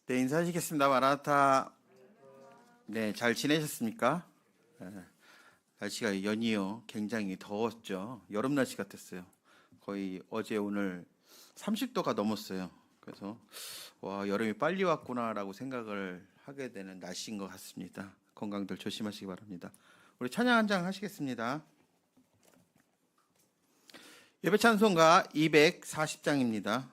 네, 인사하시겠습니다. 마라나타. 네, 잘 지내셨습니까? 네, 날씨가 연이어 굉장히 더웠죠. 여름 날씨 같았어요. 거의 어제 오늘 30도가 넘었어요. 그래서 와, 여름이 빨리 왔구나라고 생각을 하게 되는 날씨인 것 같습니다. 건강들 조심하시기 바랍니다. 우리 찬양 한 장 하시겠습니다. 예배 찬송가 240장입니다.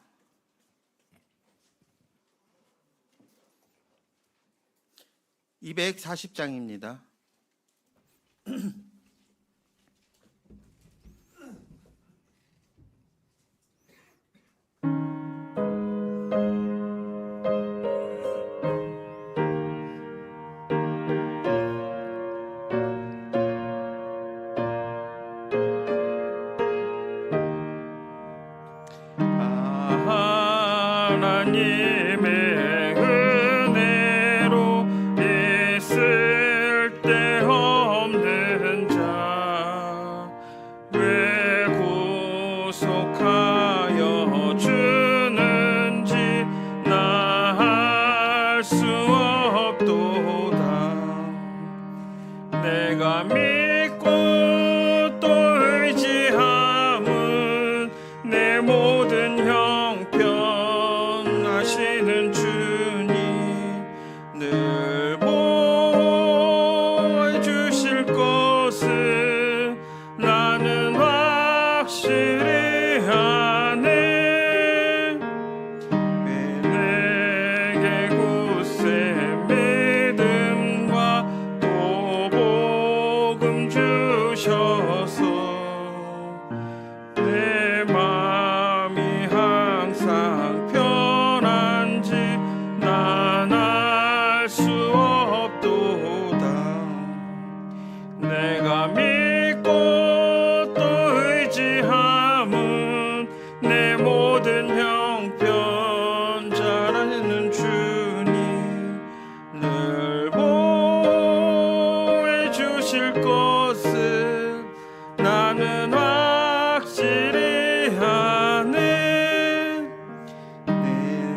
240장입니다. 하나님의 은혜로 있을 데 없는 자 왜 구속하여 주는지 나 알 수 없도다. 내가 믿고 또 의지함은 내 모든 형편 하시는 주님 늘 보호해 주실 것을 나는 확실히 아네. 내게 굳센 믿음과 또 복음 주셔서 내 마음이 항상 편한지 난 알 수 없도다. 내가 믿고 또 의지함은 내 모든 형편 잘 아시는 주님 늘 보호해 주실 것을 나는 확실히 아네.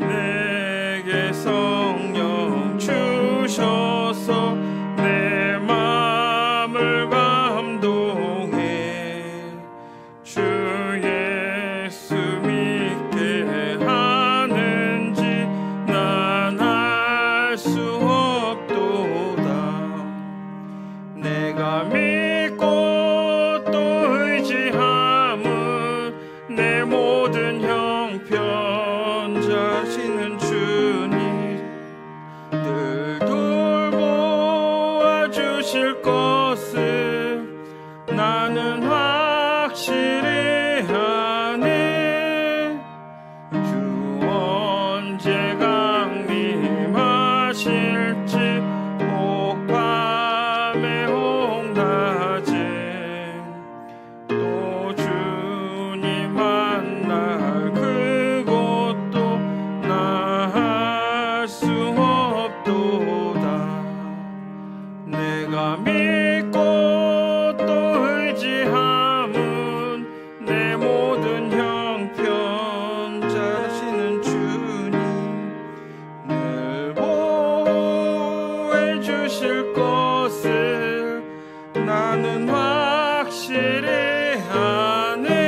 내게 성령 주셔서 내 마음을 감동해 주 예수 믿게 하는지 난 알 수 없도다. 내가 믿고 또 의지함은 내 모든 형편 자시는 주님 늘 돌보아 주실 것을 나는 확실히 아네. 주 언제 강림하실지 혹밤에 홍낮에 또 주님 만날 그곳도 나 알 수 없도다. 내가 믿고 또 의지함은 내 모든 형편 잘하시는 주님 늘 보호해 주실 것을 나는 확실히 아네.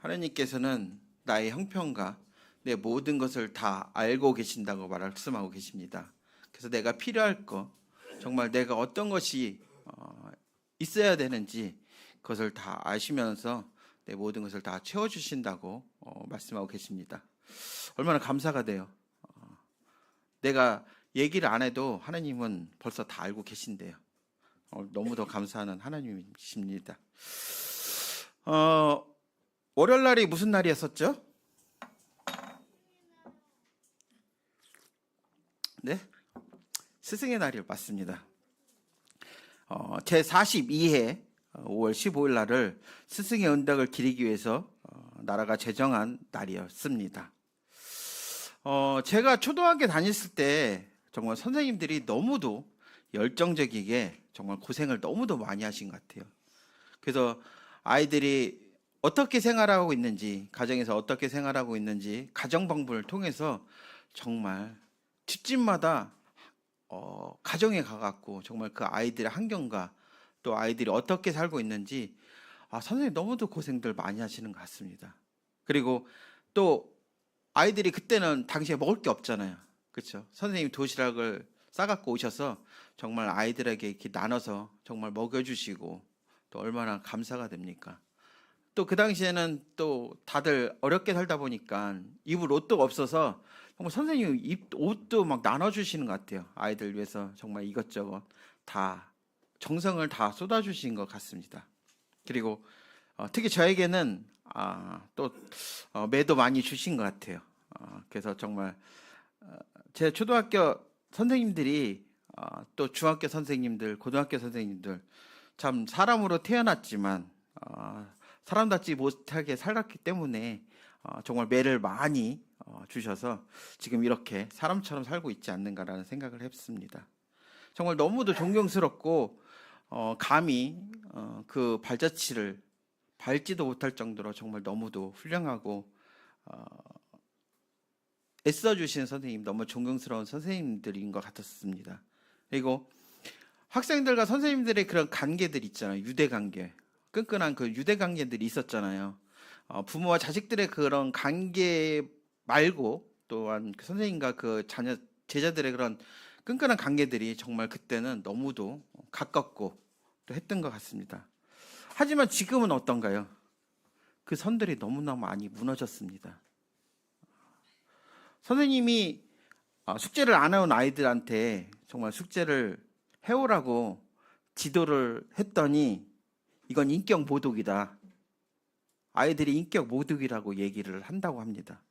하나님께서는 나의 형편과 내 모든 것을 다 알고 계신다고 말씀하고 계십니다. 그래서 내가 필요할 것, 정말 내가 어떤 것이 있어야 되는지 그것을 다 아시면서 내 모든 것을 다 채워주신다고 말씀하고 계십니다. 얼마나 감사가 돼요. 내가 얘기를 안 해도 하나님은 벌써 다 알고 계신대요. 너무 더 감사하는 하나님이십니다. 월요일 날이 무슨 날이었었죠? 네? 스승의 날이 맞습니다. 제42회 5월 15일 날을 스승의 은덕을 기리기 위해서 나라가 제정한 날이었습니다. 제가 초등학교 다녔을 때 정말 선생님들이 너무도 열정적이게 정말 고생을 너무도 많이 하신 것 같아요. 그래서 아이들이 어떻게 생활하고 있는지, 가정에서 어떻게 생활하고 있는지 가정 방문을 통해서 정말 집집마다 가정에 가갖고 정말 그 아이들의 환경과 또 아이들이 어떻게 살고 있는지 선생님 너무도 고생들 많이 하시는 것 같습니다. 그리고 또 아이들이 그때는 당시에 먹을 게 없잖아요. 그렇죠? 선생님이 도시락을 싸갖고 오셔서 정말 아이들에게 이렇게 나눠서 정말 먹여주시고 또 얼마나 감사가 됩니까? 또 그 당시에는 또 다들 어렵게 살다 보니까 입을 옷도 없어서 정말 선생님 옷도 막 나눠주시는 것 같아요. 아이들 위해서 정말 이것저것 다 정성을 다 쏟아주신 것 같습니다. 그리고 특히 저에게는 또 매도 많이 주신 것 같아요. 그래서 정말 제 초등학교 선생님들이 또 중학교 선생님들, 고등학교 선생님들 참 사람으로 태어났지만 사람답지 못하게 살았기 때문에 정말 매를 많이 주셔서 지금 이렇게 사람처럼 살고 있지 않는가라는 생각을 했습니다. 정말 너무도 존경스럽고 감히 그 발자취를 밟지도 못할 정도로 정말 너무도 훌륭하고 애써주신 선생님, 너무 존경스러운 선생님들인 것 같았습니다. 그리고 학생들과 선생님들의 그런 관계들 있잖아요. 유대관계, 끈끈한 그 유대관계들이 있었잖아요. 부모와 자식들의 그런 관계 말고 또한 그 선생님과 그 자녀, 제자들의 그런 끈끈한 관계들이 정말 그때는 너무도 가깝고 또 했던 것 같습니다. 하지만 지금은 어떤가요? 그 선들이 너무나 많이 무너졌습니다. 선생님이 숙제를 안 해온 아이들한테 정말 숙제를 해오라고 지도를 했더니 이건 인격 모독이다. 아이들이 인격 모독이라고 얘기를 한다고 합니다.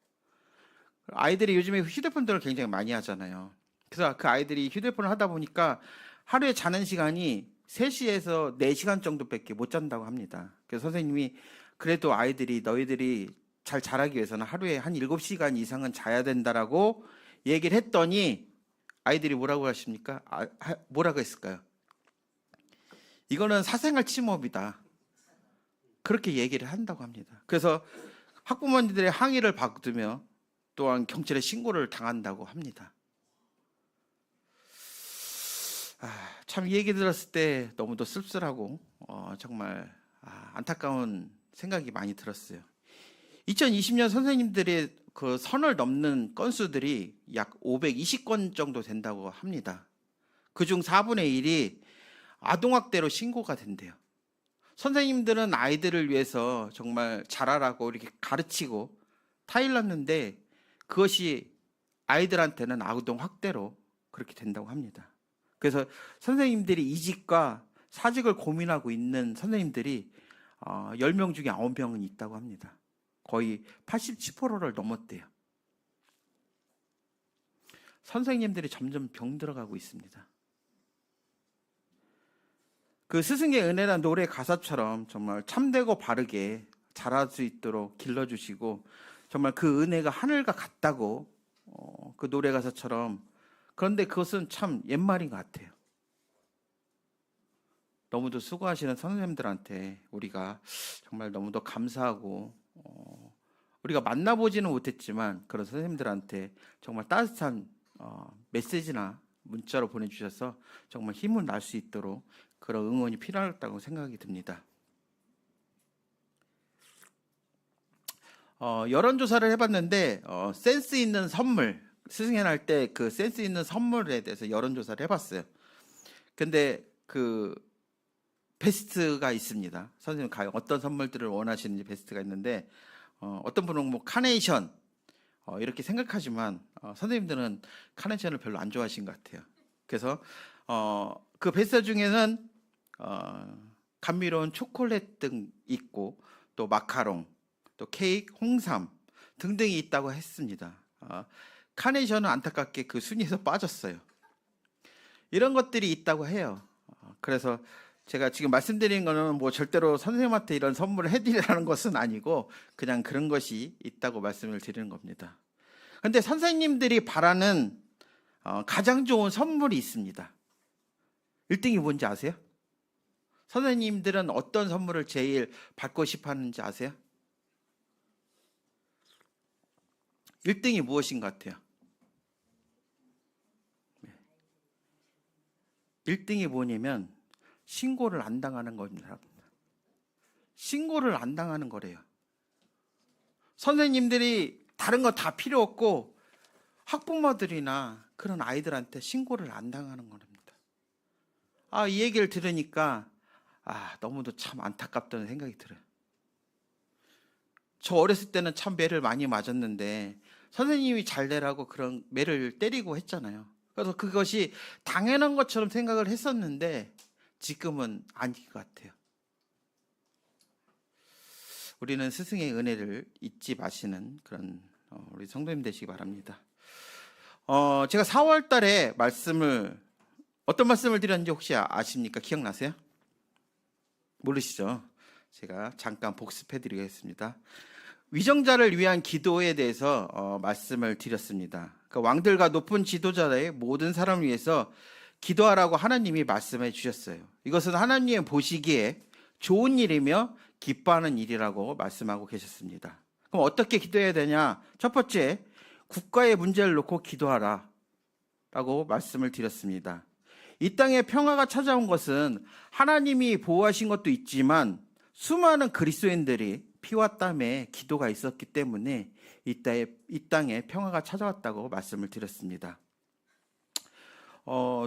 아이들이 요즘에 휴대폰들을 굉장히 많이 하잖아요. 그래서 그 아이들이 휴대폰을 하다 보니까 하루에 자는 시간이 3시에서 4시간 정도밖에 못 잔다고 합니다. 그래서 선생님이 그래도 아이들이 너희들이 잘 자라기 위해서는 하루에 한 7시간 이상은 자야 된다라고 얘기를 했더니 아이들이 뭐라고 하십니까? 뭐라고 했을까요? 이거는 사생활 침범이다. 그렇게 얘기를 한다고 합니다. 그래서 학부모님들의 항의를 받으며 또한 경찰에 신고를 당한다고 합니다. 참 이 얘기 들었을 때 너무도 씁쓸하고 정말 안타까운 생각이 많이 들었어요. 2020년 선생님들의 그 선을 넘는 건수들이 약 520건 정도 된다고 합니다. 그중 4분의 1이 아동학대로 신고가 된대요. 선생님들은 아이들을 위해서 정말 잘하라고 이렇게 가르치고 타일렀는데 그것이 아이들한테는 아동학대로 그렇게 된다고 합니다. 그래서 선생님들이 이직과 사직을 고민하고 있는 선생님들이 10명 중에 9명은 있다고 합니다. 거의 87%를 넘었대요. 선생님들이 점점 병들어가고 있습니다. 그 스승의 은혜란 노래 가사처럼 정말 참되고 바르게 자랄 수 있도록 길러주시고 정말 그 은혜가 하늘과 같다고 그 노래 가사처럼, 그런데 그것은 참 옛말인 것 같아요. 너무도 수고하시는 선생님들한테 우리가 정말 너무도 감사하고 우리가 만나보지는 못했지만 그런 선생님들한테 정말 따뜻한 메시지나 문자로 보내주셔서 정말 힘을 날 수 있도록 그런 응원이 필요하다고 생각이 듭니다. 여론조사를 해봤는데 센스 있는 선물, 스승의 날 때 그 센스 있는 선물에 대해서 여론조사를 해봤어요. 근데 그 베스트가 있습니다. 선생님 과연 어떤 선물들을 원하시는지 베스트가 있는데 어떤 분은 뭐 카네이션 이렇게 생각하지만 선생님들은 카네이션을 별로 안 좋아하신 것 같아요. 그래서 그 베스트 중에는 감미로운 초콜릿 등 있고 또 마카롱, 또 케이크, 홍삼 등등이 있다고 했습니다. 카네이션은 안타깝게 그 순위에서 빠졌어요. 이런 것들이 있다고 해요. 그래서 제가 지금 말씀드리는 거는 뭐 절대로 선생님한테 이런 선물을 해드리라는 것은 아니고 그냥 그런 것이 있다고 말씀을 드리는 겁니다. 그런데 선생님들이 바라는 가장 좋은 선물이 있습니다. 1등이 뭔지 아세요? 선생님들은 어떤 선물을 제일 받고 싶어 하는지 아세요? 1등이 무엇인 것 같아요? 1등이 뭐냐면 신고를 안 당하는 겁니다. 신고를 안 당하는 거래요. 선생님들이 다른 거 다 필요 없고 학부모들이나 그런 아이들한테 신고를 안 당하는 겁니다. 이 얘기를 들으니까 너무도 참 안타깝다는 생각이 들어요. 저 어렸을 때는 참 매를 많이 맞았는데 선생님이 잘 되라고 그런 매를 때리고 했잖아요. 그래서 그것이 당연한 것처럼 생각을 했었는데 지금은 아닌 것 같아요. 우리는 스승의 은혜를 잊지 마시는 그런 우리 성도님 되시기 바랍니다. 제가 4월 달에 어떤 말씀을 드렸는지 혹시 아십니까? 기억나세요? 모르시죠? 제가 잠깐 복습해 드리겠습니다. 위정자를 위한 기도에 대해서 말씀을 드렸습니다. 그러니까 왕들과 높은 지도자의 모든 사람을 위해서 기도하라고 하나님이 말씀해 주셨어요. 이것은 하나님이 보시기에 좋은 일이며 기뻐하는 일이라고 말씀하고 계셨습니다. 그럼 어떻게 기도해야 되냐? 첫 번째, 국가의 문제를 놓고 기도하라 라고 말씀을 드렸습니다. 이 땅에 평화가 찾아온 것은 하나님이 보호하신 것도 있지만 수많은 그리스도인들이 피와 땀에 기도가 있었기 때문에 이 땅에 평화가 찾아왔다고 말씀을 드렸습니다.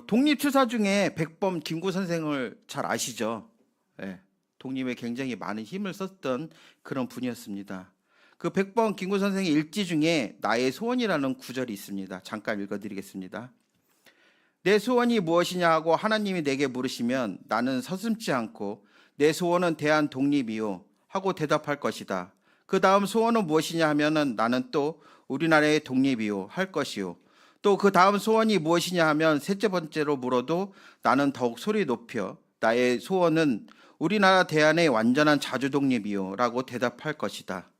독립투사 중에 백범 김구 선생을 잘 아시죠? 네, 독립에 굉장히 많은 힘을 썼던 그런 분이었습니다. 그 백범 김구 선생의 일지 중에 나의 소원이라는 구절이 있습니다. 잠깐 읽어드리겠습니다. 내 소원이 무엇이냐 하고 하나님이 내게 물으시면 나는 서슴지 않고 내 소원은 대한 독립이요 하고 대답할 것이다. 그 다음 소원은 무엇이냐 하면은 나는 또 우리나라의 독립이요 할 것이요. 또 그 다음 소원이 무엇이냐 하면 셋째 번째로 물어도 나는 더욱 소리 높여 나의 소원은 우리나라 대한의 완전한 자주 독립이요 라고 대답할 것이다.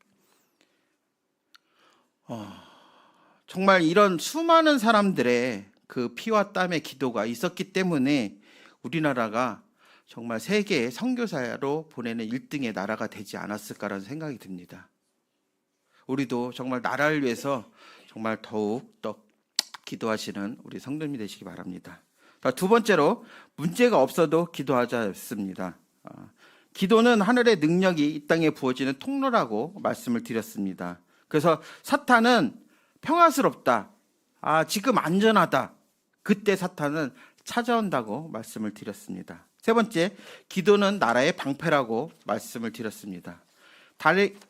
정말 이런 수많은 사람들의 그 피와 땀의 기도가 있었기 때문에 우리나라가 정말 세계의 선교사로 보내는 1등의 나라가 되지 않았을까라는 생각이 듭니다. 우리도 정말 나라를 위해서 정말 더욱 더 기도하시는 우리 성도님이 되시기 바랍니다. 두 번째로 문제가 없어도 기도하자였습니다. 기도는 하늘의 능력이 이 땅에 부어지는 통로라고 말씀을 드렸습니다. 그래서 사탄은 평화스럽다, 지금 안전하다, 그때 사탄은 찾아온다고 말씀을 드렸습니다. 세 번째, 기도는 나라의 방패라고 말씀을 드렸습니다.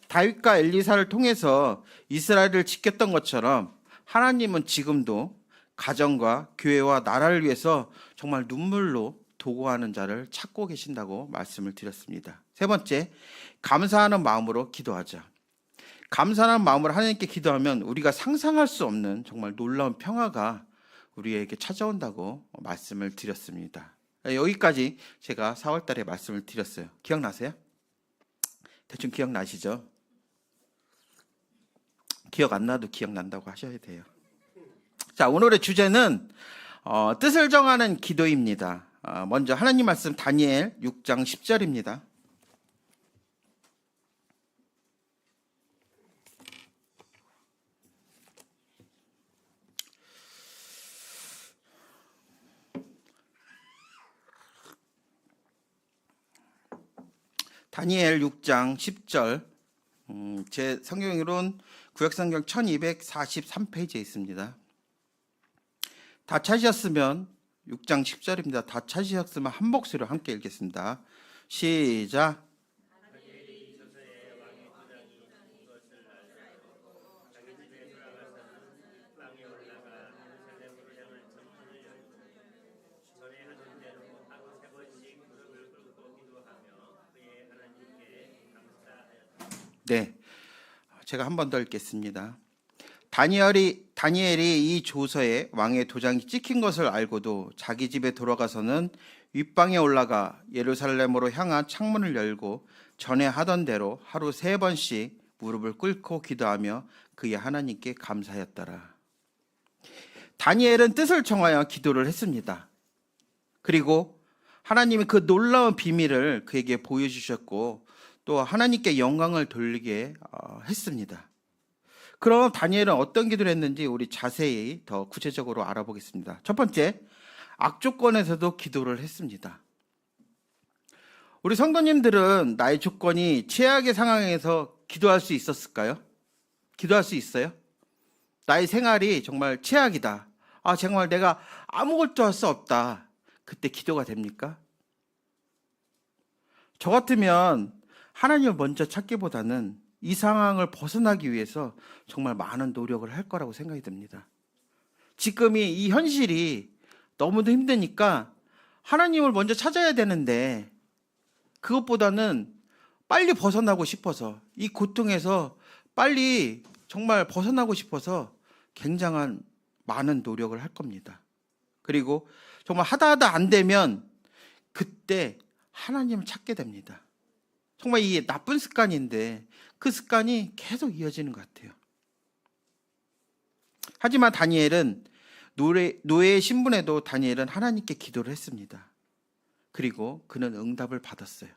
다윗과 엘리사를 통해서 이스라엘을 지켰던 것처럼 하나님은 지금도 가정과 교회와 나라를 위해서 정말 눈물로 도구하는 자를 찾고 계신다고 말씀을 드렸습니다. 세 번째, 감사하는 마음으로 기도하자. 감사하는 마음으로 하나님께 기도하면 우리가 상상할 수 없는 정말 놀라운 평화가 우리에게 찾아온다고 말씀을 드렸습니다. 여기까지 제가 4월 달에 말씀을 드렸어요. 기억나세요? 대충 기억나시죠? 기억 안 나도 기억난다고 하셔야 돼요. 자, 오늘의 주제는 뜻을 정하는 기도입니다. 먼저 하나님 말씀 다니엘 6장 10절입니다. 다니엘 6장 10절, 제 성경으로는 구약성경 1243페이지에 있습니다. 다 찾으셨으면 6장 10절입니다. 다 찾으셨으면 한 목소리로 함께 읽겠습니다. 시작. 네, 제가 한 번 더 읽겠습니다. 다니엘이 이 조서에 왕의 도장이 찍힌 것을 알고도 자기 집에 돌아가서는 윗방에 올라가 예루살렘으로 향한 창문을 열고 전에 하던 대로 하루 3번씩 무릎을 꿇고 기도하며 그의 하나님께 감사하였더라. 다니엘은 뜻을 정하여 기도를 했습니다. 그리고 하나님이 그 놀라운 비밀을 그에게 보여주셨고 또 하나님께 영광을 돌리게 했습니다. 그럼 다니엘은 어떤 기도를 했는지 우리 자세히 더 구체적으로 알아보겠습니다. 첫 번째, 악조건에서도 기도를 했습니다. 우리 성도님들은 나의 조건이 최악의 상황에서 기도할 수 있었을까요? 기도할 수 있어요? 나의 생활이 정말 최악이다. 정말 내가 아무것도 할 수 없다. 그때 기도가 됩니까? 저 같으면 하나님을 먼저 찾기보다는 이 상황을 벗어나기 위해서 정말 많은 노력을 할 거라고 생각이 듭니다. 지금이 이 현실이 너무도 힘드니까 하나님을 먼저 찾아야 되는데 그것보다는 빨리 벗어나고 싶어서 이 고통에서 빨리 정말 벗어나고 싶어서 굉장한 많은 노력을 할 겁니다. 그리고 정말 하다 안 되면 그때 하나님을 찾게 됩니다. 정말 이게 나쁜 습관인데 그 습관이 계속 이어지는 것 같아요. 하지만 다니엘은 노예의 신분에도 다니엘은 하나님께 기도를 했습니다. 그리고 그는 응답을 받았어요.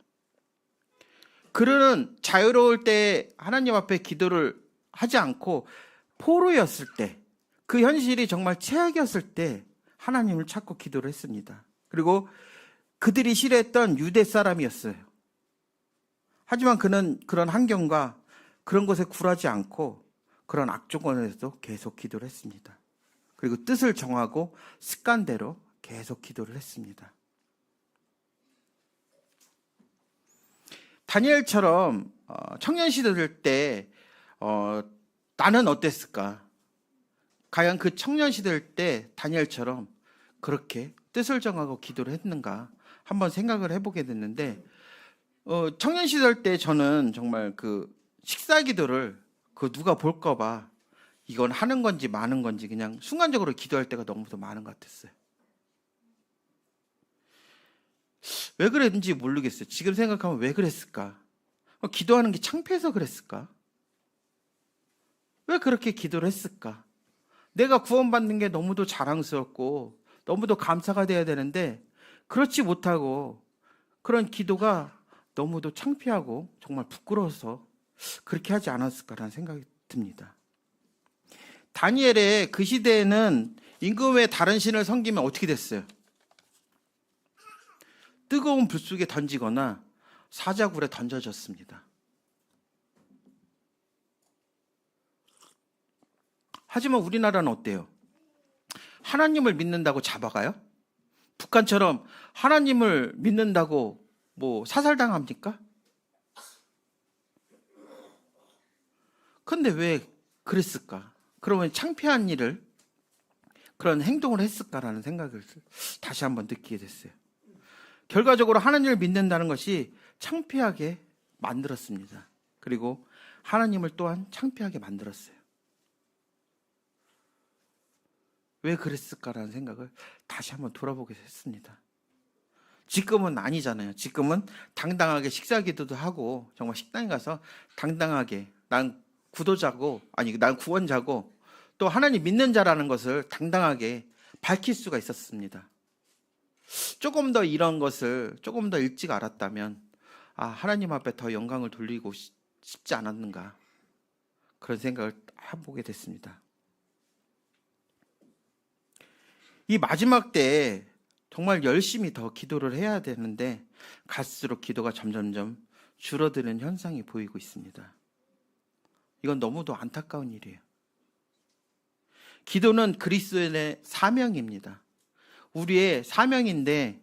그는 자유로울 때 하나님 앞에 기도를 하지 않고 포로였을 때, 그 현실이 정말 최악이었을 때 하나님을 찾고 기도를 했습니다. 그리고 그들이 싫어했던 유대 사람이었어요. 하지만 그는 그런 환경과 그런 것에 굴하지 않고 그런 악조건에서도 계속 기도를 했습니다. 그리고 뜻을 정하고 습관대로 계속 기도를 했습니다. 다니엘처럼 청년 시절 때 나는 어땠을까? 과연 그 청년 시절 때 다니엘처럼 그렇게 뜻을 정하고 기도를 했는가? 한번 생각을 해보게 됐는데 청년 시절 때 저는 정말 그 식사 기도를 그 누가 볼까 봐 이건 하는 건지 마는 건지 그냥 순간적으로 기도할 때가 너무도 많은 것 같았어요. 왜 그랬는지 모르겠어요. 지금 생각하면 왜 그랬을까? 기도하는 게 창피해서 그랬을까? 왜 그렇게 기도를 했을까? 내가 구원받는 게 너무도 자랑스럽고 너무도 감사가 돼야 되는데 그렇지 못하고 그런 기도가 너무도 창피하고 정말 부끄러워서 그렇게 하지 않았을까라는 생각이 듭니다. 다니엘의 그 시대에는 임금의 다른 신을 섬기면 어떻게 됐어요? 뜨거운 불 속에 던지거나 사자굴에 던져졌습니다. 하지만 우리나라는 어때요? 하나님을 믿는다고 잡아가요? 북한처럼 하나님을 믿는다고 뭐 사살당합니까? 근데 왜 그랬을까? 그러면 창피한 일을 그런 행동을 했을까라는 생각을 다시 한번 느끼게 됐어요. 결과적으로 하나님을 믿는다는 것이 창피하게 만들었습니다. 그리고 하나님을 또한 창피하게 만들었어요. 왜 그랬을까라는 생각을 다시 한번 돌아보게 했습니다. 지금은 아니잖아요. 지금은 당당하게 식사 기도도 하고 정말 식당에 가서 당당하게 난 구도자고 난 구원자고 또 하나님 믿는 자라는 것을 당당하게 밝힐 수가 있었습니다. 조금 더 이런 것을 조금 더 일찍 알았다면 하나님 앞에 더 영광을 돌리고 싶지 않았는가 그런 생각을 해보게 됐습니다. 이 마지막 때에 정말 열심히 더 기도를 해야 되는데 갈수록 기도가 점점점 줄어드는 현상이 보이고 있습니다. 이건 너무도 안타까운 일이에요. 기도는 그리스도인의 사명입니다. 우리의 사명인데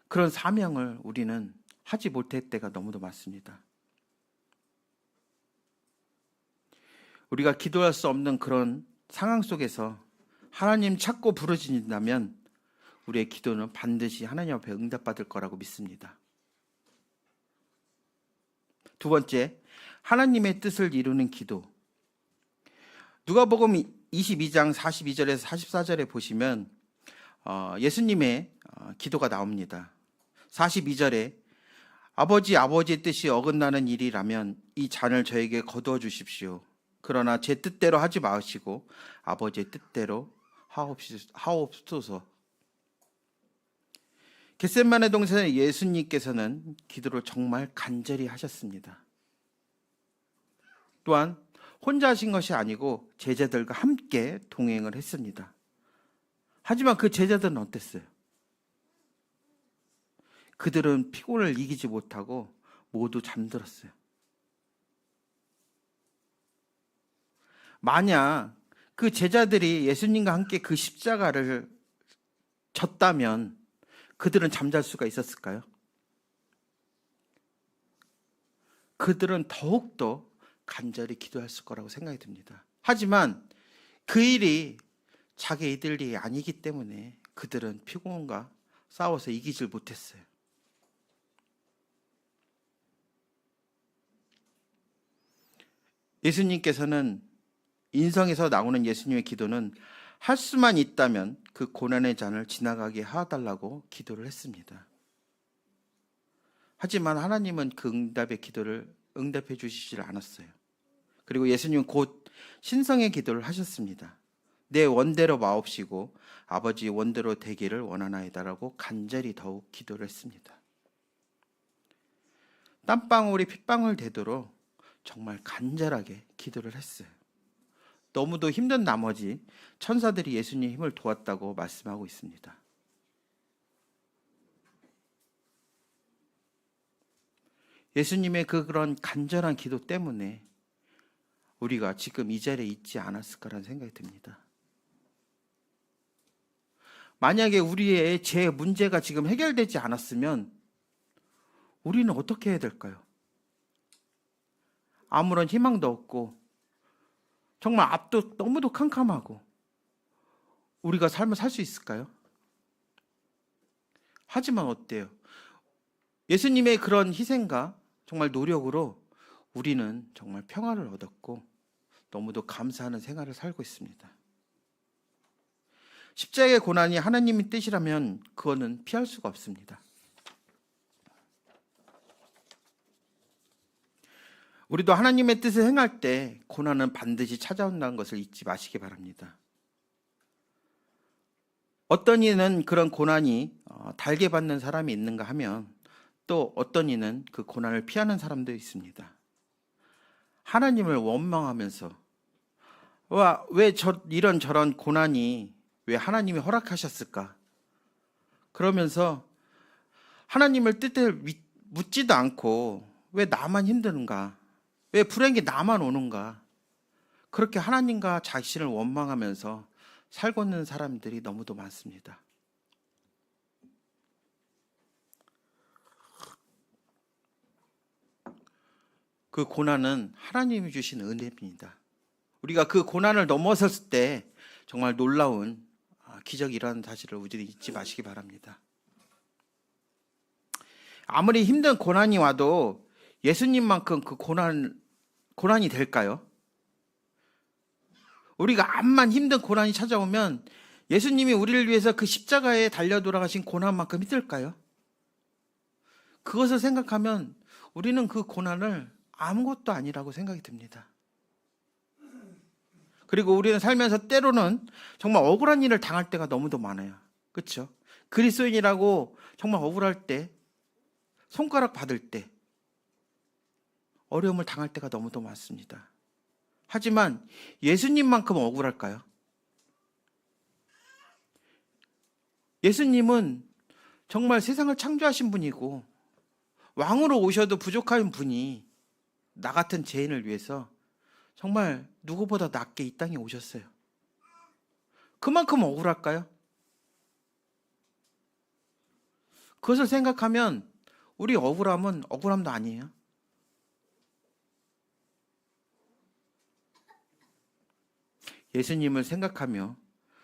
그런 사명을 우리는 하지 못할 때가 너무도 많습니다. 우리가 기도할 수 없는 그런 상황 속에서 하나님 찾고 부르짖는다면 우리의 기도는 반드시 하나님 앞에 응답받을 거라고 믿습니다. 두 번째, 하나님의 뜻을 이루는 기도. 누가복음 22장 42절에서 44절에 보시면 예수님의 기도가 나옵니다. 42절에 아버지의 뜻이 어긋나는 일이라면 이 잔을 저에게 거두어 주십시오. 그러나 제 뜻대로 하지 마시고 아버지의 뜻대로 하옵소서. 겟세마네 동산에 예수님께서는 기도를 정말 간절히 하셨습니다. 또한 혼자 하신 것이 아니고 제자들과 함께 동행을 했습니다. 하지만 그 제자들은 어땠어요? 그들은 피곤을 이기지 못하고 모두 잠들었어요. 만약 그 제자들이 예수님과 함께 그 십자가를 졌다면 그들은 잠잘 수가 있었을까요? 그들은 더욱더 간절히 기도했을 거라고 생각이 듭니다. 하지만 그 일이 자기들 일이 아니기 때문에 그들은 피곤과 싸워서 이기질 못했어요. 예수님께서는 인성에서 나오는 예수님의 기도는 할 수만 있다면 그 고난의 잔을 지나가게 해달라고 기도를 했습니다. 하지만 하나님은 그 응답의 기도를 응답해 주시질 않았어요. 그리고 예수님은 곧 신성의 기도를 하셨습니다. 내 원대로 마옵시고 아버지 원대로 되기를 원하나이다라고 간절히 더욱 기도를 했습니다. 땀방울이 핏방울 되도록 정말 간절하게 기도를 했어요. 너무도 힘든 나머지 천사들이 예수님의 힘을 도왔다고 말씀하고 있습니다. 예수님의 그런 간절한 기도 때문에 우리가 지금 이 자리에 있지 않았을까라는 생각이 듭니다. 만약에 우리의 제 문제가 지금 해결되지 않았으면 우리는 어떻게 해야 될까요? 아무런 희망도 없고 정말 앞도 너무도 캄캄하고 우리가 삶을 살 수 있을까요? 하지만 어때요? 예수님의 그런 희생과 정말 노력으로 우리는 정말 평화를 얻었고 너무도 감사하는 생활을 살고 있습니다. 십자가의 고난이 하나님의 뜻이라면 그거는 피할 수가 없습니다. 우리도 하나님의 뜻을 행할 때 고난은 반드시 찾아온다는 것을 잊지 마시기 바랍니다. 어떤 이는 그런 고난이 달게 받는 사람이 있는가 하면 또 어떤 이는 그 고난을 피하는 사람도 있습니다. 하나님을 원망하면서 왜 이런 저런 고난이 왜 하나님이 허락하셨을까? 그러면서 하나님을 뜻을 묻지도 않고 왜 나만 힘드는가? 왜 불행한 게 나만 오는가? 그렇게 하나님과 자신을 원망하면서 살고 있는 사람들이 너무도 많습니다. 그 고난은 하나님이 주신 은혜입니다. 우리가 그 고난을 넘어섰을 때 정말 놀라운 기적이 일어나는 사실을 우리는 잊지 마시기 바랍니다. 아무리 힘든 고난이 와도 예수님만큼 그 고난이 될까요? 우리가 암만 힘든 고난이 찾아오면 예수님이 우리를 위해서 그 십자가에 달려 돌아가신 고난만큼 힘들까요? 그것을 생각하면 우리는 그 고난을 아무것도 아니라고 생각이 듭니다. 그리고 우리는 살면서 때로는 정말 억울한 일을 당할 때가 너무도 많아요. 그렇죠? 그리스도인이라고 정말 억울할 때, 손가락 받을 때, 어려움을 당할 때가 너무도 많습니다. 하지만 예수님만큼 억울할까요? 예수님은 정말 세상을 창조하신 분이고 왕으로 오셔도 부족한 분이 나 같은 죄인을 위해서 정말 누구보다 낫게 이 땅에 오셨어요. 그만큼 억울할까요? 그것을 생각하면 우리 억울함은 억울함도 아니에요. 예수님을 생각하며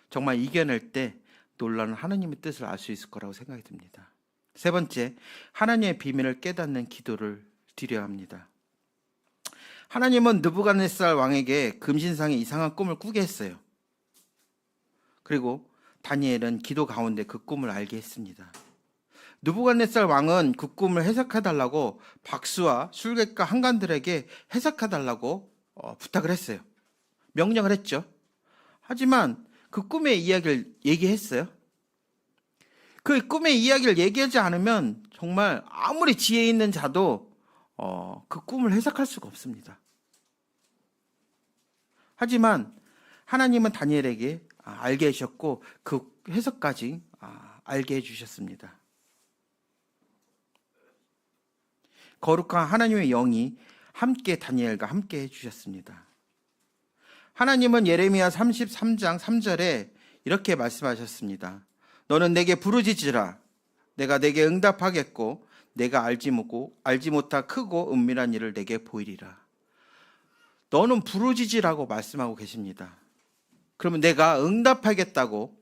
정말 이겨낼 때 놀라운 하나님의 뜻을 알 수 있을 거라고 생각이 듭니다. 세 번째, 하나님의 비밀을 깨닫는 기도를 드려야 합니다. 하나님은 느부갓네살 왕에게 금신상의 이상한 꿈을 꾸게 했어요. 그리고 다니엘은 기도 가운데 그 꿈을 알게 했습니다. 느부갓네살 왕은 그 꿈을 해석해달라고 박수와 술객과 한관들에게 해석해달라고 부탁을 했어요. 명령을 했죠. 하지만 그 꿈의 이야기를 얘기했어요. 그 꿈의 이야기를 얘기하지 않으면 정말 아무리 지혜 있는 자도 그 꿈을 해석할 수가 없습니다. 하지만 하나님은 다니엘에게 알게 하셨고 그 해석까지 알게 해주셨습니다. 거룩한 하나님의 영이 함께 다니엘과 함께 해주셨습니다. 하나님은 예레미야 33장 3절에 이렇게 말씀하셨습니다. 너는 내게 부르짖으라. 내가 내게 응답하겠고 내가 알지 못하 크고 은밀한 일을 내게 보이리라. 너는 부르짖으라고 말씀하고 계십니다. 그러면 내가 응답하겠다고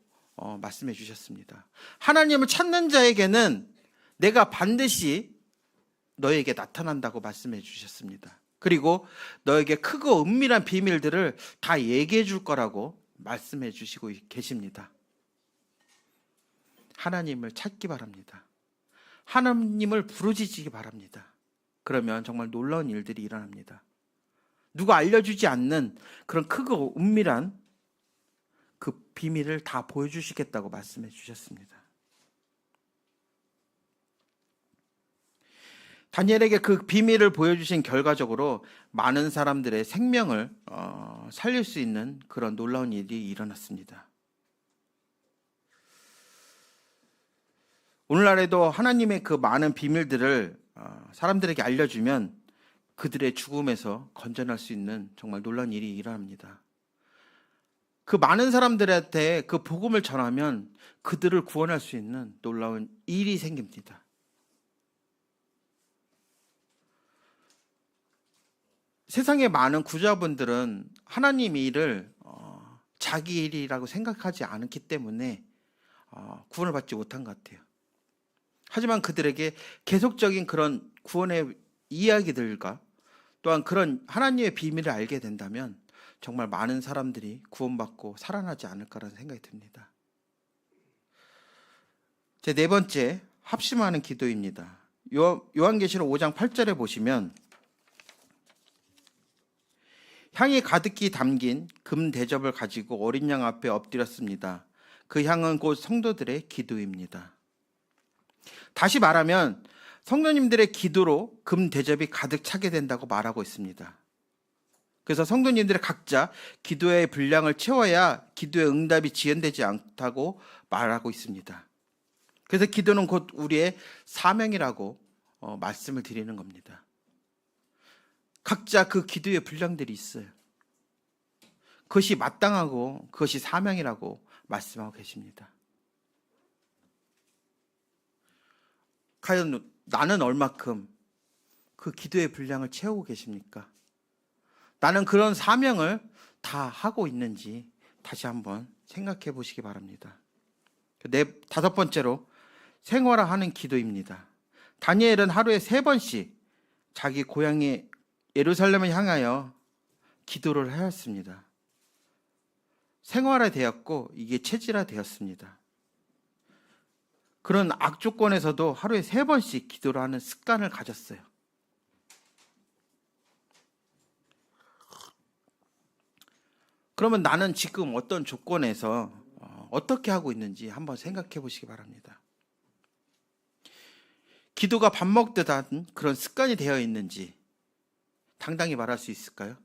말씀해 주셨습니다. 하나님을 찾는 자에게는 내가 반드시 너에게 나타난다고 말씀해 주셨습니다. 그리고 너에게 크고 은밀한 비밀들을 다 얘기해 줄 거라고 말씀해 주시고 계십니다. 하나님을 찾기 바랍니다. 하나님을 부르짖기 바랍니다. 그러면 정말 놀라운 일들이 일어납니다. 누가 알려주지 않는 그런 크고 은밀한 그 비밀을 다 보여주시겠다고 말씀해 주셨습니다. 다니엘에게 그 비밀을 보여주신 결과적으로 많은 사람들의 생명을 살릴 수 있는 그런 놀라운 일이 일어났습니다. 오늘날에도 하나님의 그 많은 비밀들을 사람들에게 알려주면 그들의 죽음에서 건져낼 수 있는 정말 놀라운 일이 일어납니다. 그 많은 사람들한테 그 복음을 전하면 그들을 구원할 수 있는 놀라운 일이 생깁니다. 세상의 많은 구자분들은 하나님 일을 자기 일이라고 생각하지 않기 때문에 구원을 받지 못한 것 같아요. 하지만 그들에게 계속적인 그런 구원의 이야기들과 또한 그런 하나님의 비밀을 알게 된다면 정말 많은 사람들이 구원받고 살아나지 않을까라는 생각이 듭니다. 제 네 번째, 합심하는 기도입니다. 요한계시록 5장 8절에 보시면 향이 가득히 담긴 금 대접을 가지고 어린 양 앞에 엎드렸습니다. 그 향은 곧 성도들의 기도입니다. 다시 말하면 성도님들의 기도로 금 대접이 가득 차게 된다고 말하고 있습니다. 그래서 성도님들의 각자 기도의 분량을 채워야 기도의 응답이 지연되지 않다고 말하고 있습니다. 그래서 기도는 곧 우리의 사명이라고 말씀을 드리는 겁니다. 각자 그 기도의 분량들이 있어요. 그것이 마땅하고 그것이 사명이라고 말씀하고 계십니다. 과연 나는 얼마큼 그 기도의 분량을 채우고 계십니까? 나는 그런 사명을 다 하고 있는지 다시 한번 생각해 보시기 바랍니다. 다섯 번째로 생활화하는 기도입니다. 다니엘은 하루에 3번씩 자기 고향의 예루살렘을 향하여 기도를 하였습니다. 생활화되었고 이게 체질화되었습니다. 그런 악조건에서도 하루에 3번씩 기도를 하는 습관을 가졌어요. 그러면 나는 지금 어떤 조건에서 어떻게 하고 있는지 한번 생각해 보시기 바랍니다. 기도가 밥 먹듯 한 그런 습관이 되어 있는지 당당히 말할 수 있을까요?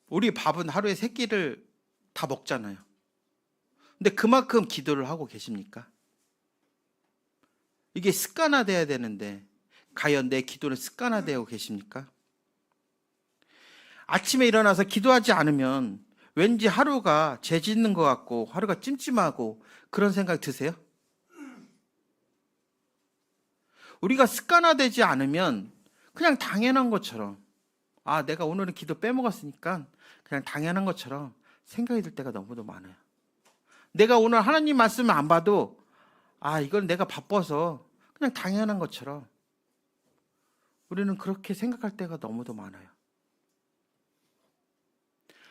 우리 밥은 하루에 3끼를 다 먹잖아요. 근데 그만큼 기도를 하고 계십니까? 이게 습관화되어야 되는데 과연 내 기도는 습관화되어 계십니까? 아침에 일어나서 기도하지 않으면 왠지 하루가 죄 짓는 것 같고 하루가 찜찜하고 그런 생각 드세요? 우리가 습관화되지 않으면 그냥 당연한 것처럼 내가 오늘은 기도 빼먹었으니까 그냥 당연한 것처럼 생각이 들 때가 너무도 많아요. 내가 오늘 하나님 말씀을 안 봐도 이건 내가 바빠서 그냥 당연한 것처럼 우리는 그렇게 생각할 때가 너무도 많아요.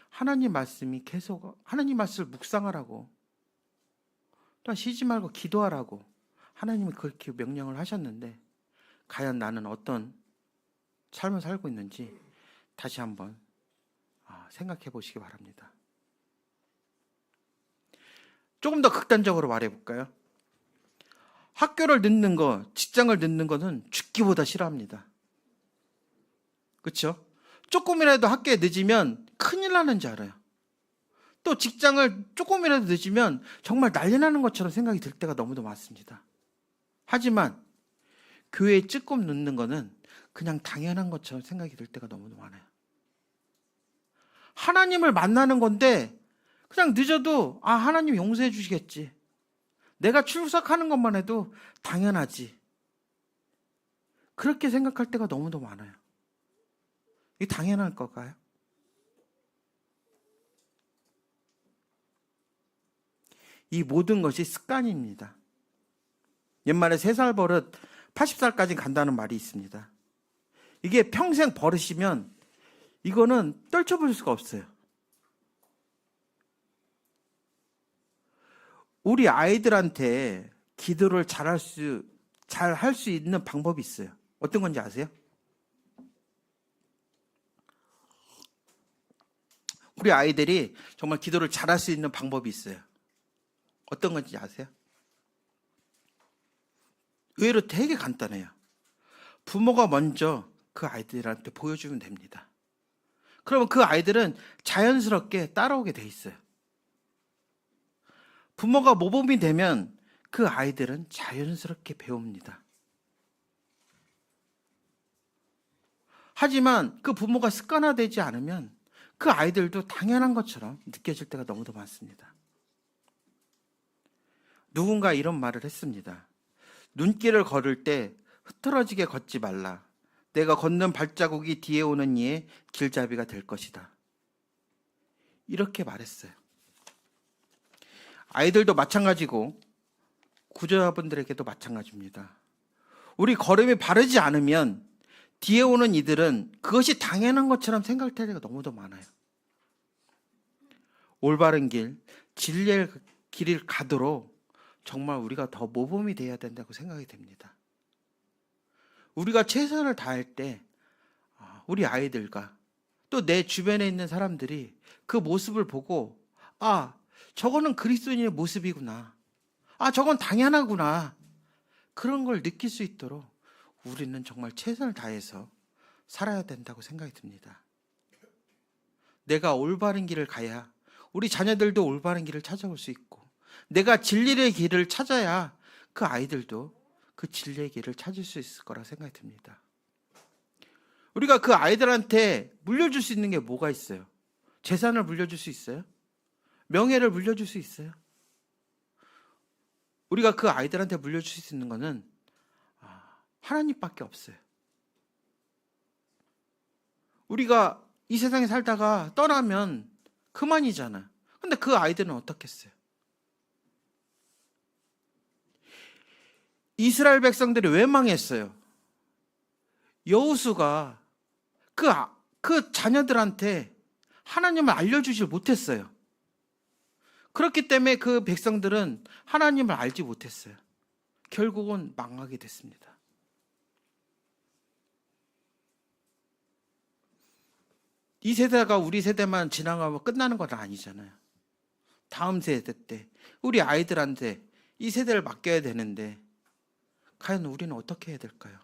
하나님 말씀이 계속 하나님 말씀을 묵상하라고 또 쉬지 말고 기도하라고 하나님이 그렇게 명령을 하셨는데 과연 나는 어떤 삶을 살고 있는지 다시 한번 생각해 보시기 바랍니다. 조금 더 극단적으로 말해볼까요? 학교를 늦는 거, 직장을 늦는 거는 죽기보다 싫어합니다. 그렇죠? 조금이라도 학교에 늦으면 큰일 나는 줄 알아요. 또 직장을 조금이라도 늦으면 정말 난리 나는 것처럼 생각이 들 때가 너무도 많습니다. 하지만 교회에 조금 늦는 거는 그냥 당연한 것처럼 생각이 들 때가 너무도 많아요. 하나님을 만나는 건데 그냥 늦어도 하나님 용서해 주시겠지. 내가 출석하는 것만 해도 당연하지. 그렇게 생각할 때가 너무도 많아요. 이게 당연할 걸까요? 이 모든 것이 습관입니다. 옛말에 3살 버릇 80살까지 간다는 말이 있습니다. 이게 평생 버릇이면 이거는 떨쳐버릴 수가 없어요. 우리 아이들한테 기도를 잘 할 수 있는 방법이 있어요. 어떤 건지 아세요? 우리 아이들이 정말 기도를 잘 할 수 있는 방법이 있어요. 어떤 건지 아세요? 의외로 되게 간단해요. 부모가 먼저 그 아이들한테 보여주면 됩니다. 그러면 그 아이들은 자연스럽게 따라오게 돼 있어요. 부모가 모범이 되면 그 아이들은 자연스럽게 배웁니다. 하지만 그 부모가 습관화되지 않으면 그 아이들도 당연한 것처럼 느껴질 때가 너무도 많습니다. 누군가 이런 말을 했습니다. 눈길을 걸을 때 흐트러지게 걷지 말라. 내가 걷는 발자국이 뒤에 오는 이의 길잡이가 될 것이다. 이렇게 말했어요. 아이들도 마찬가지고 구조자분들에게도 마찬가지입니다. 우리 걸음이 바르지 않으면 뒤에 오는 이들은 그것이 당연한 것처럼 생각할 때가 너무도 많아요. 올바른 길, 진리의 길을 가도록 정말 우리가 더 모범이 되어야 된다고 생각이 됩니다. 우리가 최선을 다할 때 우리 아이들과 또 내 주변에 있는 사람들이 그 모습을 보고 저거는 그리스도인의 모습이구나. 저건 당연하구나. 그런 걸 느낄 수 있도록 우리는 정말 최선을 다해서 살아야 된다고 생각이 듭니다. 내가 올바른 길을 가야 우리 자녀들도 올바른 길을 찾아올 수 있고, 내가 진리의 길을 찾아야 그 아이들도 그 진리의 길을 찾을 수 있을 거라 생각이 듭니다. 우리가 그 아이들한테 물려줄 수 있는 게 뭐가 있어요? 재산을 물려줄 수 있어요? 명예를 물려줄 수 있어요? 우리가 그 아이들한테 물려줄 수 있는 거는 하나님밖에 없어요. 우리가 이 세상에 살다가 떠나면 그만이잖아요. 근데 그 아이들은 어떻겠어요? 이스라엘 백성들이 왜 망했어요? 여호수가 그 자녀들한테 하나님을 알려주지 못했어요. 그렇기 때문에 그 백성들은 하나님을 알지 못했어요. 결국은 망하게 됐습니다. 이 세대가 우리 세대만 지나가면 끝나는 건 아니잖아요. 다음 세대 때 우리 아이들한테 이 세대를 맡겨야 되는데 과연 우리는 어떻게 해야 될까요?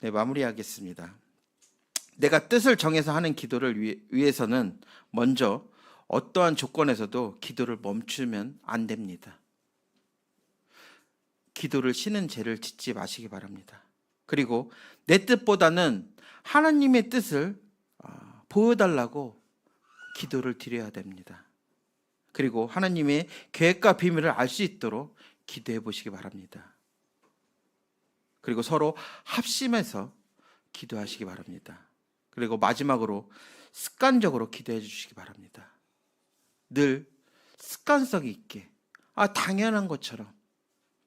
네, 마무리하겠습니다. 내가 뜻을 정해서 하는 기도를 위해서는 먼저 어떠한 조건에서도 기도를 멈추면 안 됩니다. 기도를 쉬는 죄를 짓지 마시기 바랍니다. 그리고 내 뜻보다는 하나님의 뜻을 보여달라고 기도를 드려야 됩니다. 그리고 하나님의 계획과 비밀을 알 수 있도록 기도해 보시기 바랍니다. 그리고 서로 합심해서 기도하시기 바랍니다. 그리고 마지막으로 습관적으로 기도해 주시기 바랍니다. 늘 습관성 있게 당연한 것처럼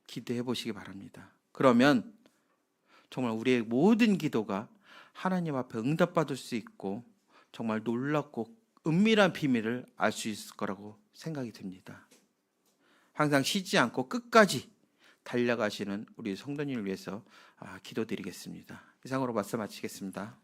기도해 보시기 바랍니다. 그러면 정말 우리의 모든 기도가 하나님 앞에 응답받을 수 있고 정말 놀랍고 은밀한 비밀을 알 수 있을 거라고 생각이 듭니다. 항상 쉬지 않고 끝까지 달려가시는 우리 성도님을 위해서 기도드리겠습니다. 이상으로 말씀 마치겠습니다.